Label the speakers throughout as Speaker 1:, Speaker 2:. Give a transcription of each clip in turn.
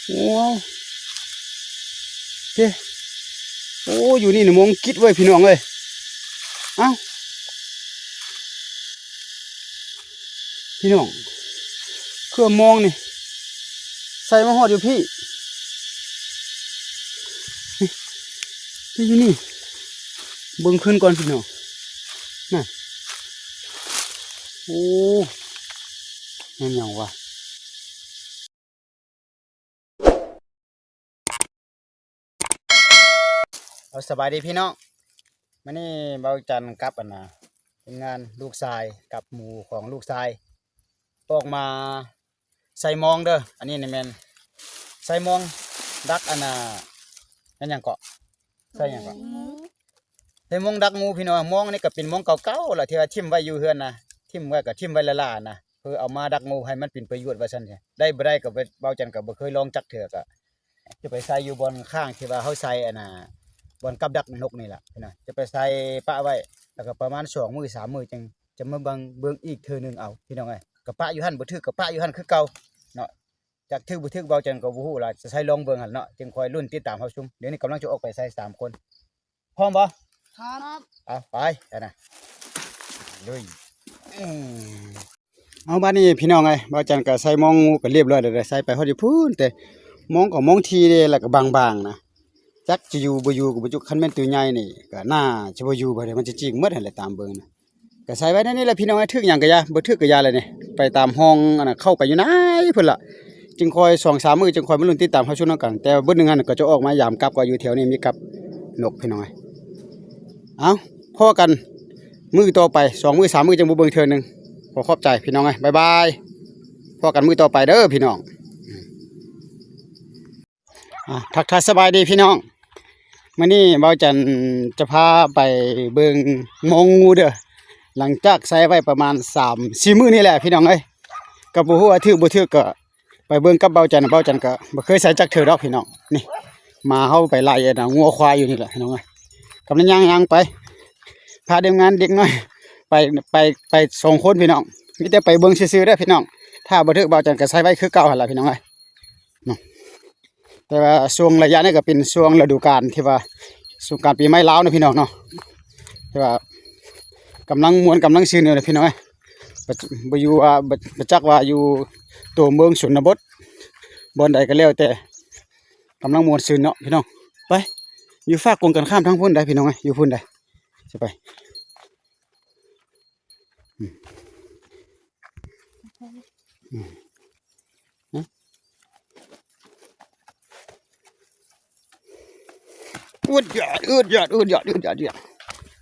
Speaker 1: ว้าวเจ้โอ้อยู่นี่หนูมองคิดไว้พี่น้องเลยเอ้าพี่น้องเครื่องมองนี่ใส่มาหอดอยู่พี่อยู่นี่เบิ่งขึ้นก่อนพี่น้องน่ะโอ้ยเหนียวว่ะสบายดีพี่น้องมานี่เบาจันกับอันนะเป็นงานลูกชายกับหมู่ของลูกชายออกมาใส่มองเด้ออันนี้นี่แมนใส่มองดักอันน่ะนั่นยังเกาะใส่ยังเกาะใส่มองดักงูพี่น้องมองนี่ก็เป็นมองเก่าๆล่ะที่ว่าทิ่มไว้อยู่เฮือนนะทิ่มไว้ก็ทิ่มไว้ละล่านะเพื่อเอามาดักงูให้มันเป็นประโยชน์ว่าซั่นใช่ได้บ่ได้ก็เบาจันก็บ่เคยลองจักเถื่อก็จะไปใส่อยู่บนข้างที่ว่าเฮาใส่อันน่ะบนกับดักนกนี่แหละนะจะไปใส่ปะไว้แล้วก็ประมาณ2 มื้อ 3 มื้อจังจะมาเบิ่งอีกเทื่อนึงเอาพี่น้องเอ้ยกะปะอยู่หั่นบ่ถึกกะปะอยู่หั่นคือเก่าเนาะจากถึกบ่ถึกเบาจันก็บ่ฮู้ล่ะจะใส่ลองเบิ่งหั่นเนาะจึงคอยลุ้นติดตามเฮาซุมเดี๋ยวนี้กำลังจะออกไปใส่3 คนพร้อมบ่
Speaker 2: ครับ
Speaker 1: เอาไปนะลุยเอาบัดนี้พี่น้องเอ้ยเบาจันก็ใส่มองงูก็เรียบร้อยแล้วใส่ไปฮอดอยู่พูนแต่มองก็มองทีเด้แล้วก็บางๆนะจักจะอยู่บ่อยู่ก็บ่จุคันแม่นตัวใหญ่นี่ก็น่าจะบ่อยู่บ่ได้มันจะจิกหมดหั่นแหละตามเบิ่งนะก็ใส่ไว้ในนี้แหละพี่น้องไอ้ถึกหยังก็อย่าบ่ถึกก็อย่าเลยนี่ไปตามห้องอันน่ะเข้าไปอยู่ไหนเพิ่นล่ะจึงคอย 2-3 มื้อจึงคอยมาลุ้นติดตามเฮาชุนกันแต่เบิดนึงอันก็จะออกมายามกลับก็อยู่แถวนี้มีกับนกพี่น้องเอ้าพอกันมื้อต่อไป2 มื้อ 3 มื้อจังบ่เบิ่งเทื่อนึงขอขอบใจพี่น้องบ๊ายบายพอกันมื้อต่อไปเด้อพี่น้องทักทายสบายดีพี่น้องมื่อนี้เบาจันจะพาไปเบิ่งมองงูเด้อหลังจากใส่ไว้ประมาณ3-4 มื้อนี่แหละพี่น้องเอ้ยก็บ่ฮู้ว่าถือบ่ถือก็ไปเบิ่งกับเบาจันก็บ่เคยใส่จักเทื่อดอกพี่น้องนี่มาเฮาไปไล่น่ะงัวควายอยู่นี่แหละพี่น้องเอ้ยกำลังย่างไปพาเด็กงานเด็กน้อยไป2 คนพี่น้องมีแต่ไปเบิ่งซื่อๆเด้อพี่น้องถ้าบ่ถือเบาจันก็ใส่ไว้คือเก่าหั่นล่ะพี่น้องเอ้ยแต่ว่าช่วงระยะนี้ก็เป็นช่วงฤดูกาลที่ว่าสงกรานต์ปีใหม่ลาวนะพี่น้องเนาะที่ว่ากำลังม่วนกำลังซื่นเลยพี่น้องบ่อยู่บ่จักว่าอยู่ตัวเมืองชนบทบ่อนใดก็แล้วแต่กำลังม่วนซื่นเนาะพี่น้องไปอยู่ฝากกงกันข้ามทั้งพุ่นได้พี่น้องอยู่พุ่นได้สิไปอืดหยอด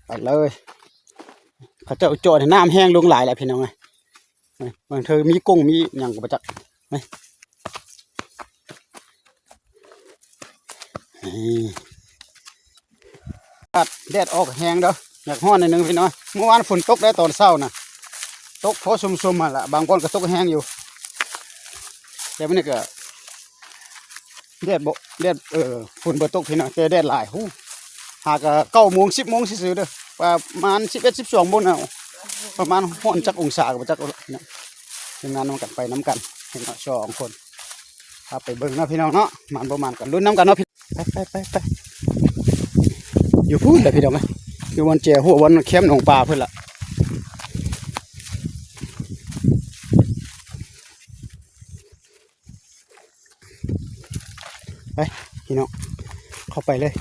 Speaker 1: ไปเลยเขาเจ้าโจดน้ำแห้งลงหลายแล้วพี่น้องบางเธอมีกุ้งมีอย่างกับประจักไหมแดดออกแห้งเด้ออยากห้อนในหนึ่งพี่น้องเมื่อวานฝนตกได้ตอนเช้านะตกพอซุ่มๆมาละบางคนก็ตกแห้งอยู่แต่วันนี้ก็แดดฝนบ่ตกพี่น้องแต่แดดหลายหูหาก9 โมง 10 โมงซื่อๆเด้อประมาณ11-12 โมงเอาประมาณห้อนจักองศากับจักนะทำงานน้ำกันไปน้ำกันเห็นเนาะ2 คนพาไปเบิ่งเนาะพี่น้องเนาะมันประมาณกันลุ้นน้ำกันเนาะพี่ไปอยู่พูดเลยพี่น้องอยู่วันเจ้าหัววันเข้มหนองปลาเพื่อนละไปพี่น้องเข้าไปเลย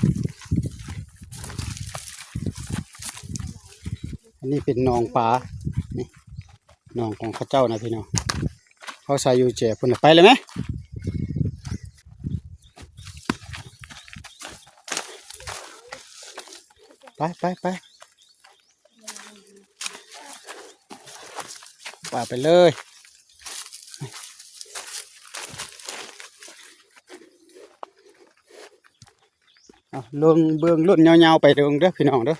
Speaker 1: อันนี้เป็นหนองปลานี่หนองของข้าเจ้านะพี่น้องเขาใส่อยู่เจ้าเพื่อนไปเลยไหมไปป่าไปเลยลงเบื้องลุ่นยาวๆไปเด้อพี่น้องเด้อ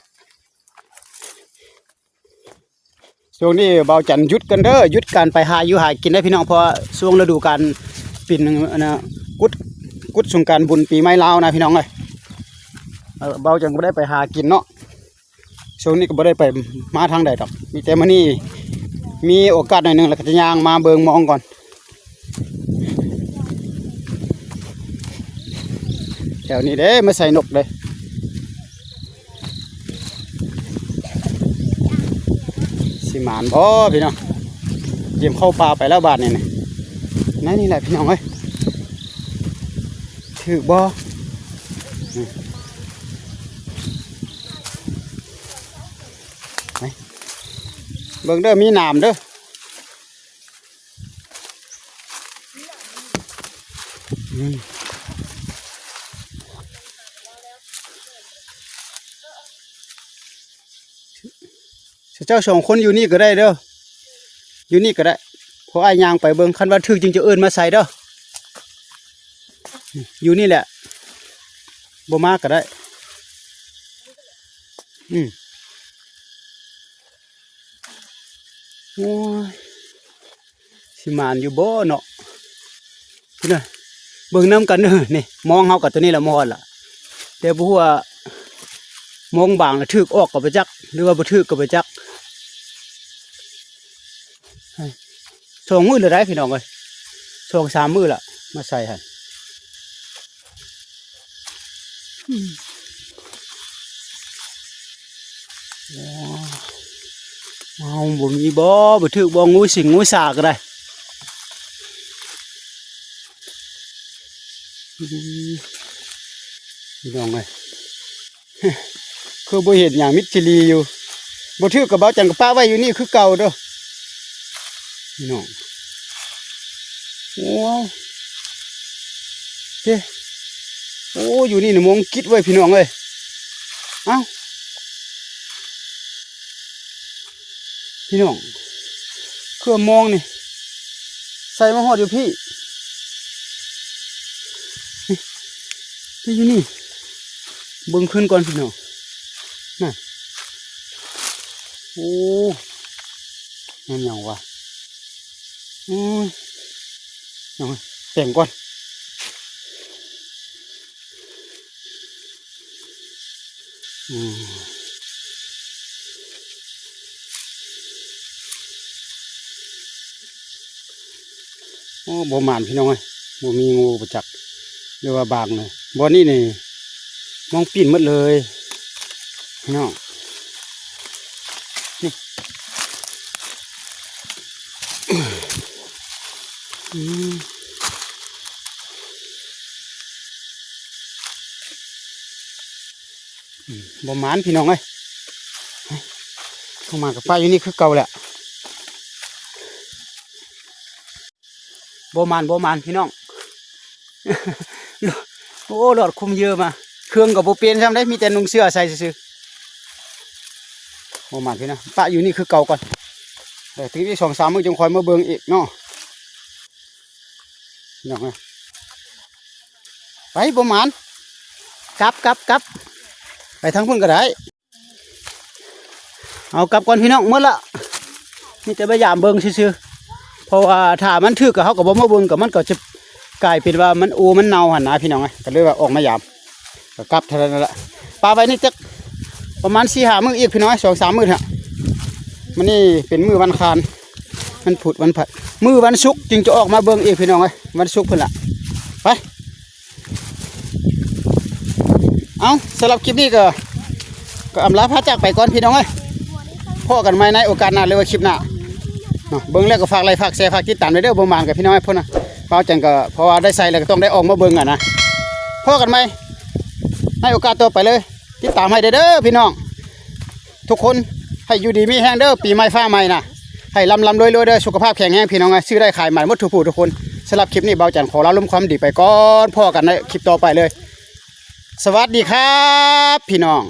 Speaker 1: ช่วงนี้เบาจันหยุดกันเด้อหยุดการไปหาอยู่หากินได้พี่น้องเพราะช่วงฤดูกาลปีนนะกุดสงกรานต์บุญปีใหม่ลาวนะพี่น้องเลยเบาจันก็ได้ไปหากินเนาะช่วงนี้ก็ไม่ได้ไปมาทางใดดอกมีแต่มื้อนี้มีโอกาสหน่อยนึงแล้วก็จะย่างมาเบิ่งมองก่อน ถวนี้เด้มาใส่นกเลยสิหมานบ่พี่น้องเยี่ยมเข้าป่าไปแล้วบาทนี่นี่แหละพี่น้องเอ้ยถือบ่เบิ่งเด้อมีหนามเด้อเจ้าสองคนอยู่นี่ก็ได้เด้ออยู่นี่ก็ได้เพราะไอ้ยางไปเบิ่งคันว่าถึกจึงจะเอิ้นมาใส่เด้ออยู่นี่แหละบ่มาก็ได้โอ้ยสิมานอยู่บ่เนาะพี่น่ะเบิ่งน้ำกันเด้อนี่มองเฮากับตัวนี้ละมอดล่ะแต่บ่ฮู้ว่ามองบางแล้วถึกออกก็บ่จักหรือว่าบ่ถึกก็บ่จัก2 มื้อเลยได้พี่น้องเอ้ย2-3 มื้อละมาใส่หั่นเอาบ่มีบ่ถึกบ่งูสิงงูสาก็ได้พี่น้องเอ้ยคือบ่เห็นหยังมิดจิลีอยู่บ่ถึกกับเบาจังกับป้าไว้อยู่นี่คือเก่าเด้อพี่น้องโอ้เจ้โอ้อยู่นี่นี่มองคิดไว้พี่น้องเอ้ยเอ้าพี่น้องเครื่องมองนี่ใส่มาหอดอยู่พี่อยู่นี่เบิ่งขึ้นก่อนพี่น้องน่ะโอ้นั่นยังวะน้องแต่งก่อนโอ้บ่หมานพี่น้องเอ้ยบ่มีงูประจักษ์เรียกว่าบางเลยบ่นี่นี่มองปีนหมดเลยพี่น้องนี่บ่หมานพี่น้องเอ้ยเข้ามากับป้าอยู่นี่คือเก่าแหละบ่หมานพี่น้องโอ้หลอดคุมเยอะมาเครื่องกับโบเปลี่ยนทำได้มีแต่นุ่งเสื้อใส่ซื่อบ่หมานพี่นะป้าอยู่นี่คือเก่าก่อนแต่ถึงที่2-3 มื้อจงคอยมาเบิ่งอีกเนาะน้องไปบ่หมานกลับไปทางพุ่นก็ได้เอากลับก่อนพี่น้องหมดละมีแต่พยายามเบิ่งซื่อเพราะว่าถ้ามันถึกกับเขากับบ่มาเบิ่งกับมันก็จะกลายเป็นว่ามันมันเน่าหันนะพี่น้องไงก็เลยว่าออกมายามก็กลับเท่านั้นแหละปลาไปนี่จะประมาณ4-5 มื้ออีกพี่น้อง2-3 มื้อฮะมันนี่เป็นมื้อวันคารมันผุดวันผัดมื้อวันศุกร์จึงจะออกมาเบิ่งอีกพี่น้องไงวันศุกร์เพิ่นละไปเอาสำหรับคลิปนี้ก็อำลาพระจากไปก่อนพี่น้องเอ้ยพ่อกันใหม่ในโอกาสหน้าหรือว่าคลิปหน้าเบิ่งแล้วก็ฝากไลค์ฝากแชร์ฝากติดตามด้วยเด้อบ่หมานกับพี่น้องพ่นนะเป้าจังก็เพราะว่าได้ใส่แล้วก็ต้องได้ออกมาเบิ่งอ่ะนะพ่อกันใหม่ในโอกาสต่อไปเลยติดตามให้เด้อพี่น้องทุกคนให้อยู่ดีมีแห้งเด้อปีใหม่ฟ้าใหม่นะให้ลำรวยเด้อสุขภาพแข็งแรงพี่น้องซื้อได้ขายใหม่หมดทุกผู้ทุกคนสำหรับคลิปนี้เบาจันขอลาล้มความดีไปก่อนพ่อกันในคลิปต่อไปเลยสวัสดีครับพี่น้อง